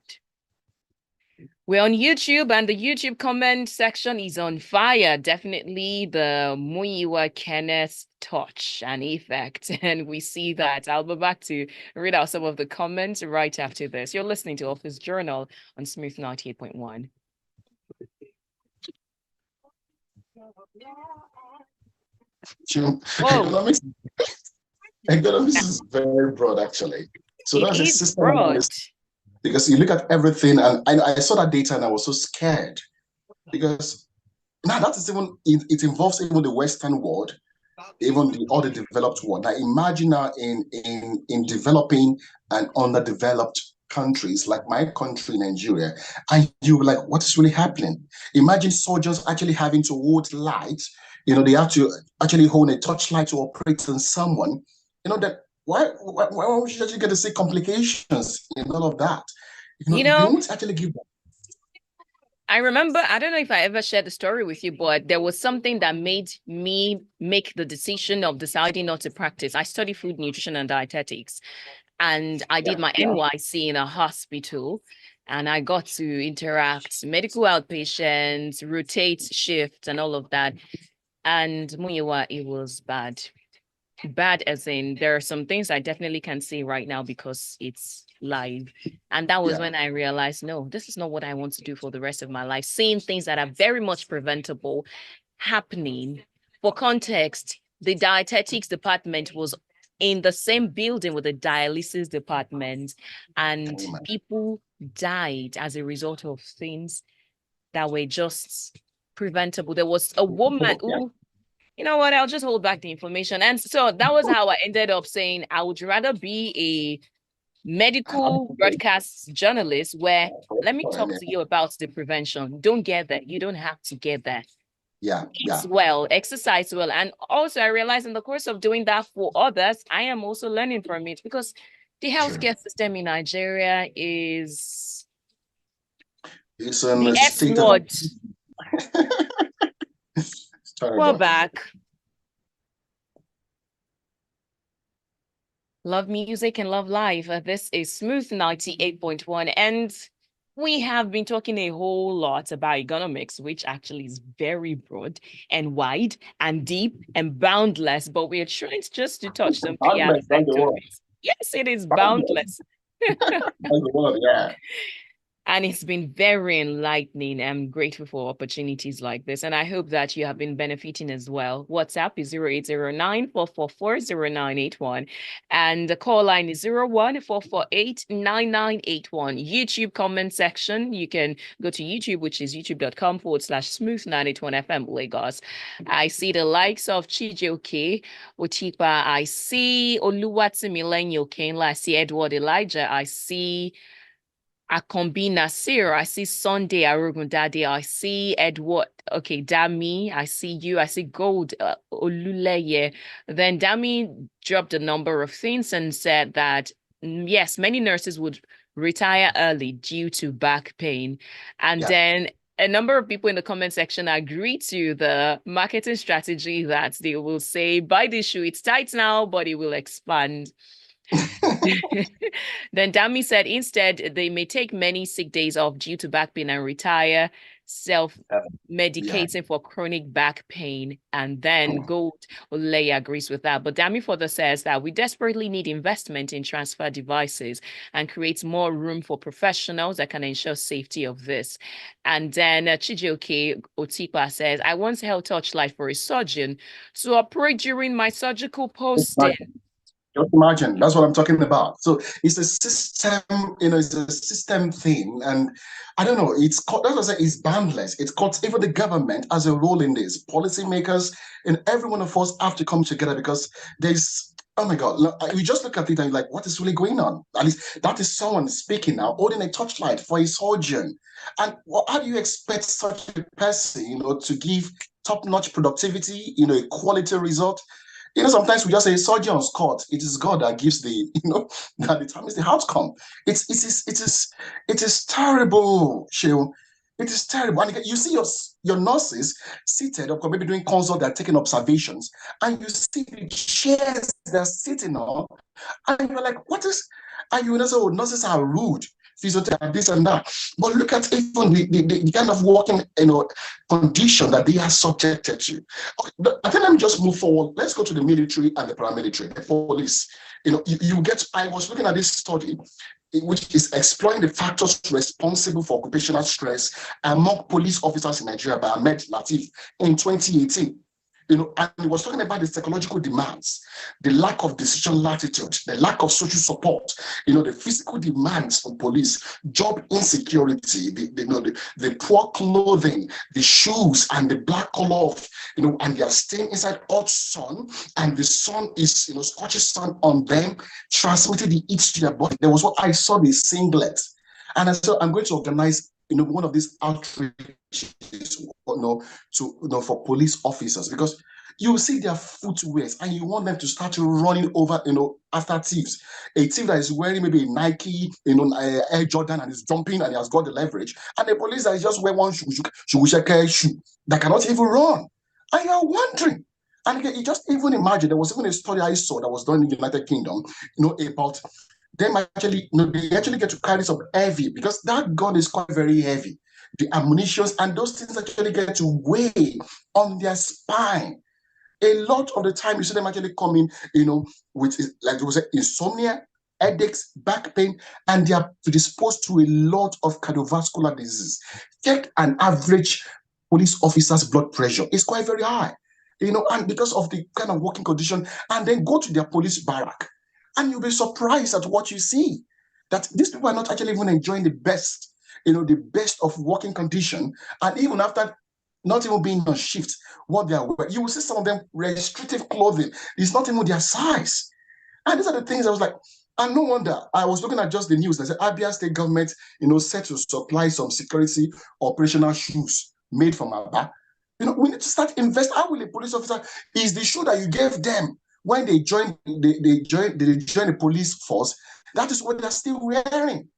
A: We're on YouTube, and the YouTube comment section is on fire. Definitely the Muyiwa Kenneth touch and effect. And we see that. I'll be back to read out some of the comments right after this. You're listening to Office Journal on Smooth 98.1.
B: Economics is very broad, actually. So that's a system
A: broad.
B: Because you look at everything, and I saw that data and I was so scared because now that is even it involves even the Western world, even all the developed world. Now imagine now in developing and underdeveloped countries like my country, Nigeria, and you're like, what is really happening? Imagine surgeons actually having to hold lights. They have to actually hold a touchlight to operate on someone. That why we should actually get to see complications in all of that? They won't actually give that.
A: I remember, I don't know if I ever shared the story with you, but there was something that made me make the decision of deciding not to practice. I study food, nutrition, and dietetics, and I did my NYC in a hospital, and I got to interact medical outpatients, rotate shifts, and all of that. And Muyiwa, it was bad. Bad as in there are some things I definitely can say right now because it's live. And that was when I realized, no, this is not what I want to do for the rest of my life. Seeing things that are very much preventable happening. For context, the dietetics department was in the same building with the dialysis department, and people died as a result of things that were just preventable. There was a woman who you know what, I'll just hold back the information. And so that was how I ended up saying I would rather be a medical broadcast journalist where let me talk to you about the prevention. Don't get that. You don't have to get that.
B: Yeah,
A: Eat well, exercise well. And also I realized in the course of doing that for others, I am also learning from it because the healthcare system in Nigeria is
B: it's in
A: the
B: a
A: S
B: state of
A: word. We're
B: terrible.
A: back. Love music and love life. This is Smooth 98.1. And we have been talking a whole lot about ergonomics, which actually is very broad and wide and deep and boundless. But we're trying just to touch some key
B: Boundless, that's
A: aspects
B: the
A: of
B: word.
A: it. Yes, it is
B: Boundless.
A: boundless.
B: That's the word, yeah.
A: And it's been very enlightening. I'm grateful for opportunities like this. And I hope that you have been benefiting as well. WhatsApp is 0809-444-0981. And the call line is 01-448-9981. YouTube comment section. You can go to YouTube, which is youtube.com/smooth981FM Lagos. I see the likes of Chijioke, Ochipa. I see Oluwaseun Kenla. I see Edward Elijah. I see Akombi Nasir, I see Sunday Arugundade, I see Edward, okay, Dami, I see you, I see Gold, Oluleye. Then Dami dropped a number of things and said that, yes, many nurses would retire early due to back pain. And then a number of people in the comment section agree to the marketing strategy that they will say, buy this shoe, it's tight now, but it will expand. Then Dami said instead they may take many sick days off due to back pain and retire, self-medicating for chronic back pain. And then Gold Olay agrees with that. But Dami further says that we desperately need investment in transfer devices and create more room for professionals that can ensure safety of this. And then Chijioke Otipa says, I once held Touchlight for a surgeon to operate during my surgical posting.
B: Just imagine, that's what I'm talking about. So it's a system, it's a system thing. And I don't know, it's called, that's what I say, it's boundless. It's called, even the government has a role in this. Policymakers and every one of us have to come together because there's, oh my God, look, we just look at it and like, what is really going on? At least that is someone speaking now, holding a torchlight for a surgeon. And how do you expect such a person, to give top-notch productivity, a quality result? Sometimes we just say surgeon's court. It is God that gives the, that determines the outcome. It is terrible, Sheil. It is terrible. And you see your nurses seated or maybe doing consult, they're taking observations, and you see the chairs they're sitting on, and you're like, what is, and you know, so nurses are rude, physiotherapy, this and that. But look at even the kind of working, condition that they are subjected to. Okay, I think let me just move forward. Let's go to the military and the paramilitary, the police. I was looking at this study, which is exploring the factors responsible for occupational stress among police officers in Nigeria by Ahmed Latif in 2018. And he was talking about the psychological demands, the lack of decision latitude, the lack of social support, the physical demands from police, job insecurity, the poor clothing, the shoes, and the black color of, and they are staying inside hot sun, and the sun is, scorches sun on them, transmitting the heat to their body. There was what I saw, the singlet. And I said, I'm going to organize one of these outreaches, for police officers, because you see their footwear and you want them to start running over, after thieves. A thief that is wearing maybe a Nike, Air Jordan, and is jumping and he has got the leverage, and the police that is just wearing one shoe that cannot even run, and you're wondering. And again, you just even imagine, there was even a story I saw that was done in the United Kingdom, about them actually, they actually get to carry some heavy, because that gun is quite very heavy. The ammunition and those things actually get to weigh on their spine. A lot of the time, you see them actually coming, with, like we say, insomnia, headaches, back pain, and they are predisposed to a lot of cardiovascular disease. Check an average police officer's blood pressure. It's quite very high, and because of the kind of working condition, and then go to their police barrack. And you'll be surprised at what you see, that these people are not actually even enjoying the best, the best of working condition. And even after not even being on shift, what they are wearing. You will see some of them restrictive clothing. It's not even their size. And these are the things I was like, and no wonder. I was looking at just the news. They said Abia State government, set to supply some security operational shoes made from Aba. We need to start investing. How will a police officer, is the shoe that you gave them when they join the police force, that is what they're still wearing.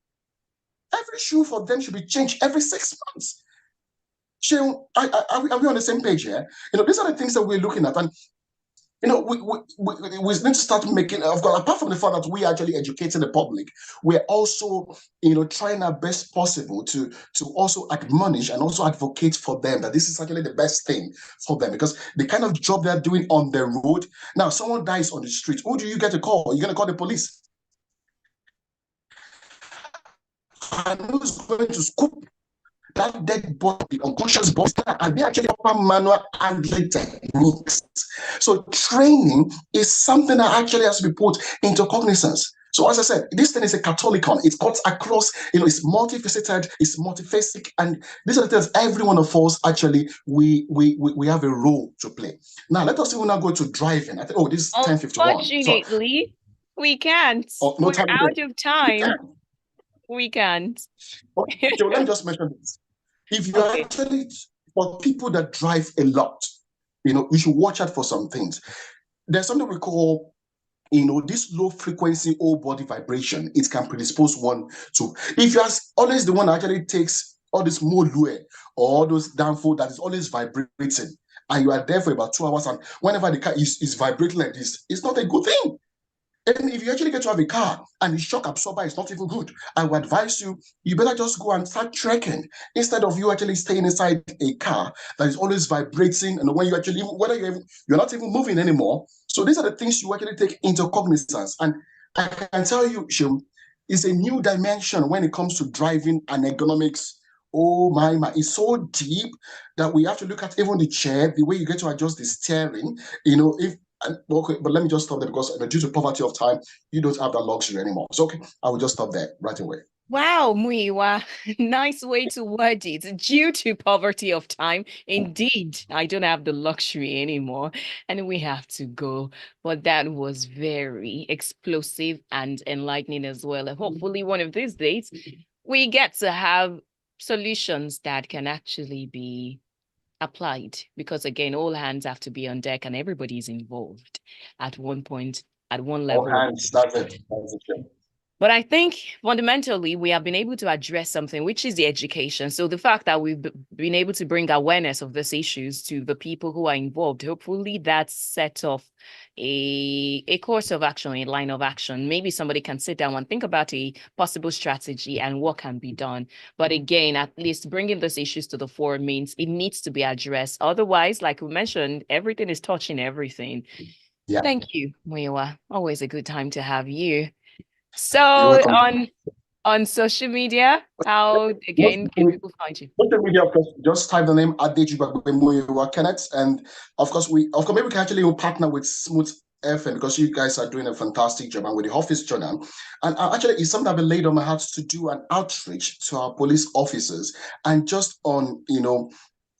B: Every shoe for them should be changed every 6 months. Are we on the same page here? These are the things that we're looking at. And we need to start making, of course, apart from the fact that we are actually educating the public, we're also, trying our best possible to also admonish and also advocate for them that this is actually the best thing for them, because the kind of job they're doing on the road. Now, someone dies on the street. Who do you get to call? You're going to call the police. And who's going to scoop that dead body, unconscious body, and they actually offer manual handling techniques. So training is something that actually has to be put into cognizance. So as I said, this thing is a catholicon. It cuts across, it's multifaceted, it's multifaceted, and these are the things every one of us actually we have a role to play. Now let us even now go to driving. I think, this is 10:51.
A: Unfortunately, we can't.
B: No
A: We're
B: time
A: out of time. We can't.
B: Okay, let me just mention this. If you actually, for people that drive a lot, you should watch out for some things. There's something we call, this low frequency whole body vibration. It can predispose one to, if you're always the one that actually takes all this molue or all those downfall that is always vibrating, and you are there for about 2 hours, and whenever the car is vibrating like this, it's not a good thing. And if you actually get to have a car and the shock absorber is not even good, I would advise you better just go and start trekking instead of you actually staying inside a car that is always vibrating. And when you actually, whether you're not even moving anymore. So these are the things you actually take into cognizance. And I can tell you, Shim, it's a new dimension when it comes to driving and ergonomics. Oh my, it's so deep that we have to look at even the chair, the way you get to adjust the steering, okay, but let me just stop there because due to poverty of time, you don't have that luxury anymore. So, okay, I will just stop there right away.
A: Wow, Muyiwa, nice way to word it. Due to poverty of time, indeed, I don't have the luxury anymore, and we have to go. But that was very explosive and enlightening as well. And hopefully, one of these days, we get to have solutions that can actually be applied, because again, all hands have to be on deck and everybody's involved at one point, at one level.
B: All hands, that's it.
A: But I think fundamentally, we have been able to address something, which is the education. So the fact that we've been able to bring awareness of these issues to the people who are involved, hopefully that sets off a course of action, a line of action. Maybe somebody can sit down and think about a possible strategy and what can be done. But again, at least bringing those issues to the fore means it needs to be addressed. Otherwise, like we mentioned, everything is touching everything. Yeah. Thank you, Muyiwa. Always a good time to have you. So on social media, how again can people find you?
B: Social media, of course, just type the name Adejugbabgbe Muyiwa Kenneth, and of course maybe we can actually partner with Smooth FM because you guys are doing a fantastic job, and with the office journal. And actually, it's something I've been laid on my heart to do an outreach to our police officers, and just on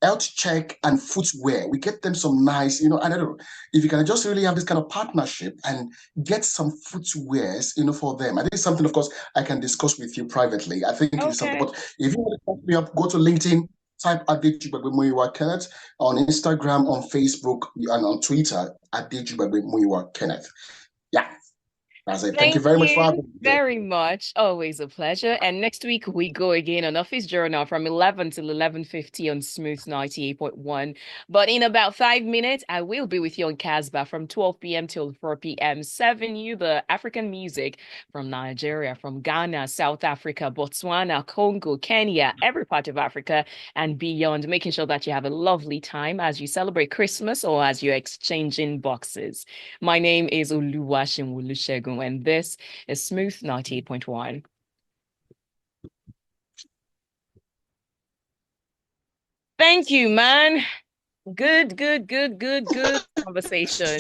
B: health check and footwear. We get them some nice, I don't know if you can just really have this kind of partnership and get some footwears, for them. I think it's something, of course, I can discuss with you privately. I think it's something, but if you want to talk me up, go to LinkedIn, type Adejugbabgbe Muyiwa Kenneth, on Instagram, on Facebook, and on Twitter, Adejugbabgbe Muyiwa Kenneth. Yeah. Thank you very much for having me.
A: Very much. Always a pleasure. And next week we go again on Office Journal from 11 till 11:50 on Smooth 98.1. But in about 5 minutes, I will be with you on Casbah from 12 p.m. till 4 p.m. serving you the African music from Nigeria, from Ghana, South Africa, Botswana, Congo, Kenya, every part of Africa and beyond, making sure that you have a lovely time as you celebrate Christmas or as you're exchanging boxes. My name is Oluwaseun, and this is Smooth 98.1. Thank you, man. Good conversation.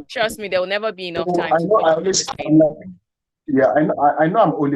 A: Trust me, there will never be enough time.
B: I know I'm only